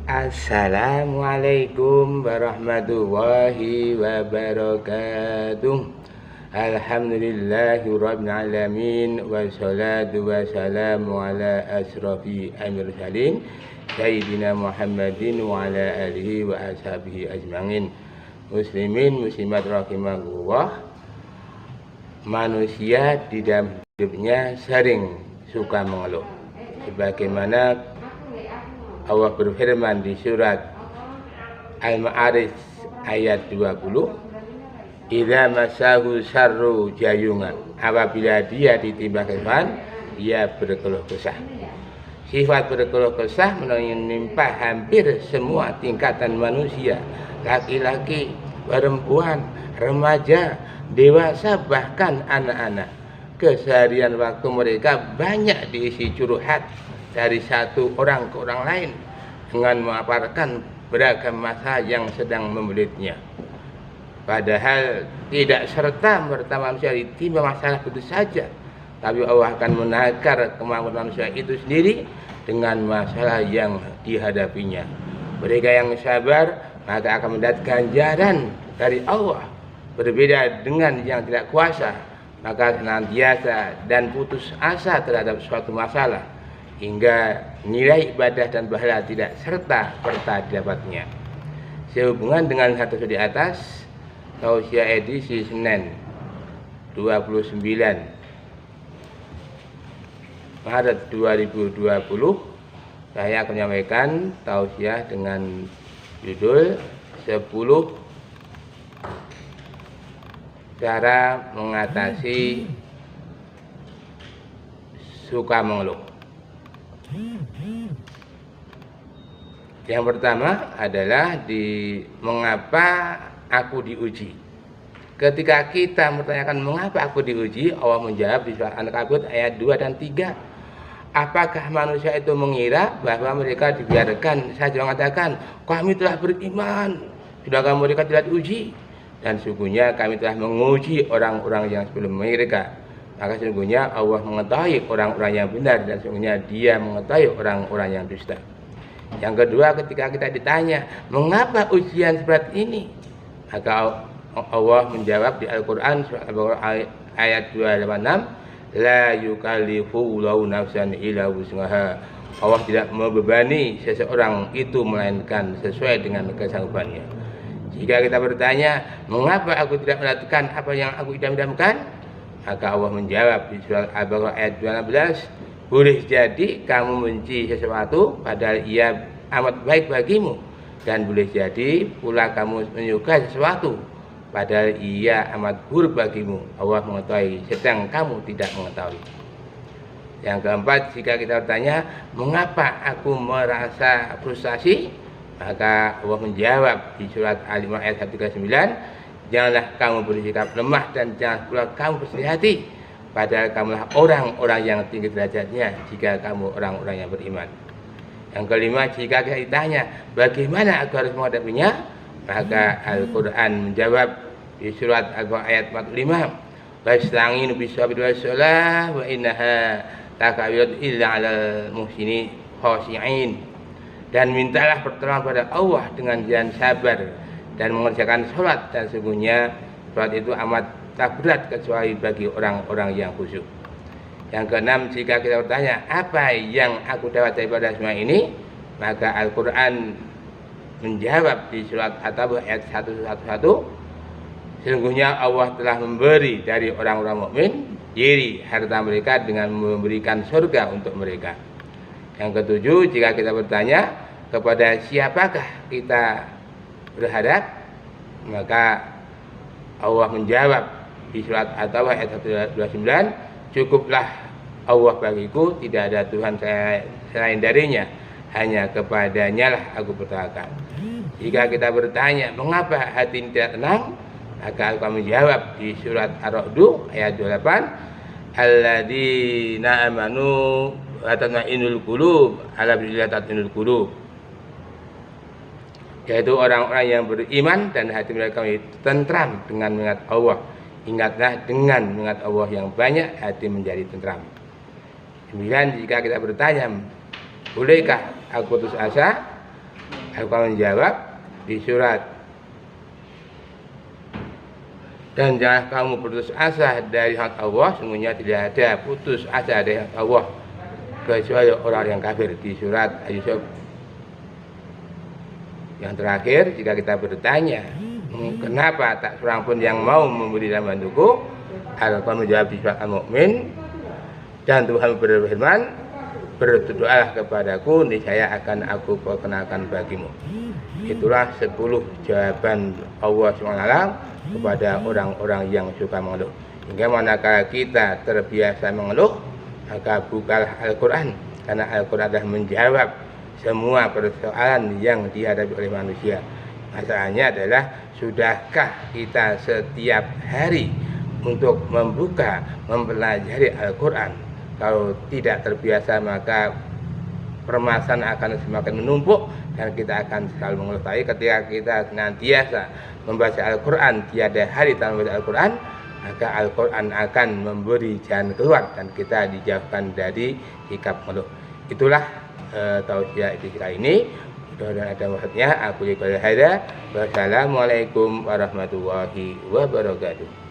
Assalamualaikum warahmatullahi wabarakatuh. Alhamdulillahirabbil alamin wassalatu wassalamu ala asrofi mursalin sayyidina Muhammadin wa ala alihi wa ashabihi ajmain. Muslimin muslimat rahimakumullah. Manusia di dalam hidupnya sering suka mengeluh, sebagaimana Allah berfirman di surat Al-Ma'arij ayat 20, idza masahu syarru jayungan, apabila dia ditimpa kesusahan, dia berkeluh kesah. Sifat berkeluh kesah menimpa hampir semua tingkatan manusia, laki-laki, perempuan, remaja, dewasa, bahkan anak-anak. Keseharian waktu mereka banyak diisi curhat dari satu orang ke orang lain dengan memaparkan beragam masalah yang sedang membelitnya. Padahal tidak serta-merta manusia ditimpa masalah begitu saja, tapi Allah akan menakar kemampuan manusia itu sendiri dengan masalah yang dihadapinya. Mereka yang sabar maka akan mendapat ganjaran dari Allah, berbeda dengan yang tidak kuasa, maka senantiasa dan putus asa terhadap suatu masalah, hingga nilai ibadah dan pahala tidak serta-merta didapatnya. Sehubungan dengan hal tersebut di atas, tausiah edisi Senin 29 Maret 2020, saya akan menyampaikan tausiah dengan judul 10 cara mengatasi suka mengeluh. Yang pertama adalah mengapa aku diuji. Ketika kita bertanyakan mengapa aku diuji, Allah menjawab di surat An-Kabut ayat 2 dan 3. Apakah manusia itu mengira bahwa mereka dibiarkan saja mengatakan kami telah beriman, sedangkan mereka tidak diuji? Dan sungguhnya kami telah menguji orang-orang yang sebelum mereka. Maka sungguhnya Allah mengetahui orang-orang yang benar, dan sungguhnya Dia mengetahui orang-orang yang dusta. Yang kedua, ketika kita ditanya mengapa ujian seperti ini, maka Allah menjawab di Al-Quran surat Al-Baqarah ayat 286, la yukallifullahu nafsan illa wus'aha. Allah tidak membebani seseorang itu melainkan sesuai dengan kesanggupannya. Jika kita bertanya mengapa aku tidak melakukan apa yang aku idam-idamkan, maka Allah menjawab di surat Al-Baqarah ayat 12, boleh jadi kamu benci sesuatu padahal ia amat baik bagimu, dan boleh jadi pula kamu menyukai sesuatu padahal ia amat buruk bagimu. Allah mengetahui sedang kamu tidak mengetahui. Yang keempat, jika kita bertanya mengapa aku merasa frustasi, maka Allah menjawab di surat Al-Imran ayat 139, janganlah kamu bersikap lemah dan jangan pula kamu bersedih hati, padahal kamulah orang-orang yang tinggi derajatnya jika kamu orang-orang yang beriman. Yang kelima, jika kita ditanya bagaimana aku harus menghadapinya, maka Al-Quran menjawab di surat Al-Baqarah ayat 45, wasta'inu bis-sabri was-shalah wa innaha lakabiratun illa 'alal muhsinin khashi'in. Dan mintalah pertolongan pada Allah dengan jalan sabar dan mengerjakan sholat, dan sesungguhnya sholat itu amat tak berat kecuali bagi orang-orang yang khusyuk. Yang keenam, jika kita bertanya apa yang aku dapat daripada semua ini, maka Al-Quran menjawab di surat At-Taubah ayat 111, sesungguhnya Allah telah memberi dari orang-orang mukmin diri harta mereka dengan memberikan surga untuk mereka. Yang ketujuh, jika kita bertanya kepada siapakah kita berharap, maka Allah menjawab di surat At-Taubah ayat 129, cukuplah Allah bagiku, tidak ada Tuhan selain darinya, hanya kepadanya lah aku bertawakal. Jika kita bertanya mengapa hati ini tidak tenang, maka Allah menjawab di surat Ar-Ra'd ayat 28, alladzina amanu wa tatma'innul qulub ala bidzikrillah tatma'innul qulub, yaitu orang-orang yang beriman dan hati mereka tentram dengan mengingat Allah. Ingatlah dengan mengingat Allah yang banyak, hati menjadi tentram. 9, jika kita bertanya bolehkah aku putus asa, Al-Quran menjawab di surat. Dan jangan kamu putus asa dari hak Allah, sungguhnya tidak ada putus asa dari hak Allah kecuali orang yang kafir, di surat Yusuf. Yang terakhir, jika kita bertanya kenapa tak seorang pun yang mau memberi dan membantuku, Al-Quran menjawab di surat Al-Mu'min, dan Tuhan berfirman, berdoalah kepadaku, niscaya akan aku perkenalkan bagimu. Itulah 10 jawaban Allah SWT kepada orang-orang yang suka mengeluh. Hingga manakala kita terbiasa mengeluh, maka bukalah Al-Quran, karena Al-Quran adalah menjawab semua persoalan yang dihadapi oleh manusia. Masalahnya adalah, sudahkah kita setiap hari untuk membuka, mempelajari Al-Quran? Kalau tidak terbiasa, maka permasalahan akan semakin menumpuk dan kita akan selalu mengeluh. Tapi ketika kita senantiasa membaca Al-Quran, tiada hari tanpa membaca Al-Quran, maka Al-Quran akan memberi jalan keluar dan kita dijauhkan dari sikap mengeluh. Itulah tausiah kita ini. Mudah-mudahan ada maksudnya. Aku lihat. Wassalamualaikum warahmatullahi wabarakatuh.